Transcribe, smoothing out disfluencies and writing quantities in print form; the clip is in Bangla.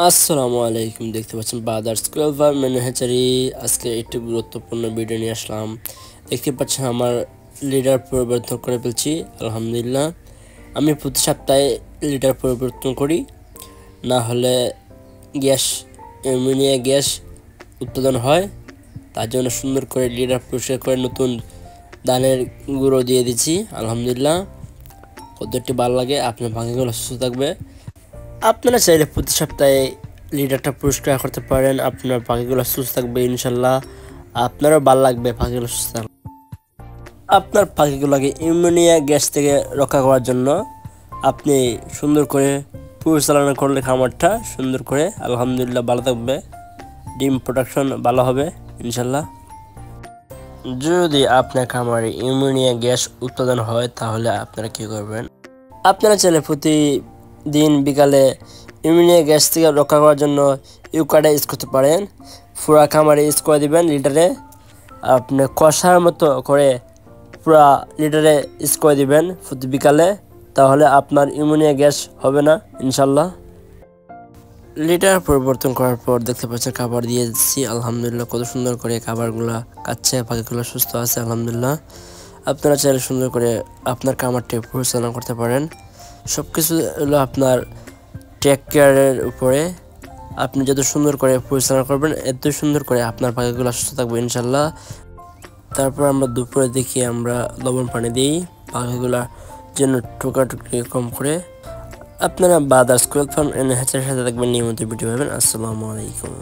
আসসালামু আলাইকুম। দেখতে পাচ্ছেন বাদার স্কুল ফার্মের হ্যাচারি। আজকে একটি গুরুত্বপূর্ণ ভিডিও নিয়ে আসলাম। দেখতে পাচ্ছেন আমার লিডার পরিবর্তন করে ফেলছি, আলহামদুলিল্লাহ। আমি প্রতি সপ্তাহে লিডার পরিবর্তন করি, না হলে গ্যাস অ্যামোনিয়া গ্যাস উৎপাদন হয়। তার জন্য সুন্দর করে লিডার পরিষ্কার করে নতুন ধানের গুঁড়ো দিয়ে দিচ্ছি, আলহামদুলিল্লাহ। পদ্ধতিটি ভালো লাগে, আপনার পাখিগুলো সুস্থ থাকবে। আপনারা চাইলে প্রতি সপ্তাহে লিটারটা পরিষ্কার করতে পারেন, আপনার পাখিগুলো সুস্থ থাকবে ইনশাল্লাহ। আপনারও ভালো লাগবে পাখিগুলো সুস্থ থাকবে। আপনার পাখিগুলোকে ইউরেনিয়া গ্যাস থেকে রক্ষা করার জন্য আপনি সুন্দর করে পরিচালনা করলে খামারটা সুন্দর করে, আলহামদুলিল্লাহ ভালো থাকবে। ডিম প্রোডাকশন ভালো হবে ইনশাল্লাহ। যদি আপনার খামারে ইউরেনিয়া গ্যাস উৎপাদন হয় তাহলে আপনারা কী করবেন? আপনারা চাইলে প্রতিদিন বিকালে ইউরেনিয়া গ্যাস থেকে রক্ষা করার জন্য ইউকাটা ইউজ করতে পারেন। পুরা খামারে ইউজ করে দিবেন লিটারে, আপনি কষার মতো করে পুরা লিটারে ইউজ করে দিবেন প্রতি বিকালে, তাহলে আপনার ইউরেনিয়া গ্যাস হবে না ইনশাল্লাহ। লিটার পরিবর্তন করার পর দেখতে পাচ্ছেন খাবার দিয়ে দিচ্ছি, আলহামদুলিল্লাহ। কত সুন্দর করে খাবারগুলো খাচ্ছে, পাখিগুলো সুস্থ আছে আলহামদুলিল্লাহ। আপনারা চাইলে সুন্দর করে আপনার খামারটি পরিচালনা করতে পারেন। সব কিছু হলো আপনার টেক কেয়ারের উপরে। আপনি যত সুন্দর করে পরিচালনা করবেন, এত সুন্দর করে আপনার পাখিগুলো সুস্থ থাকবে ইনশাল্লাহ। তারপর আমরা দুপুরে দেখি আমরা লবণ পানি দিই পাখিগুলার জন্য, টুকরি কম করে। আপনারা বাদার স্কুল ফার্ম এন্ড হ্যাচারির সাথে থাকবেন, নিয়মিত ভিডিও পাবেন। আসসালামু আলাইকুম।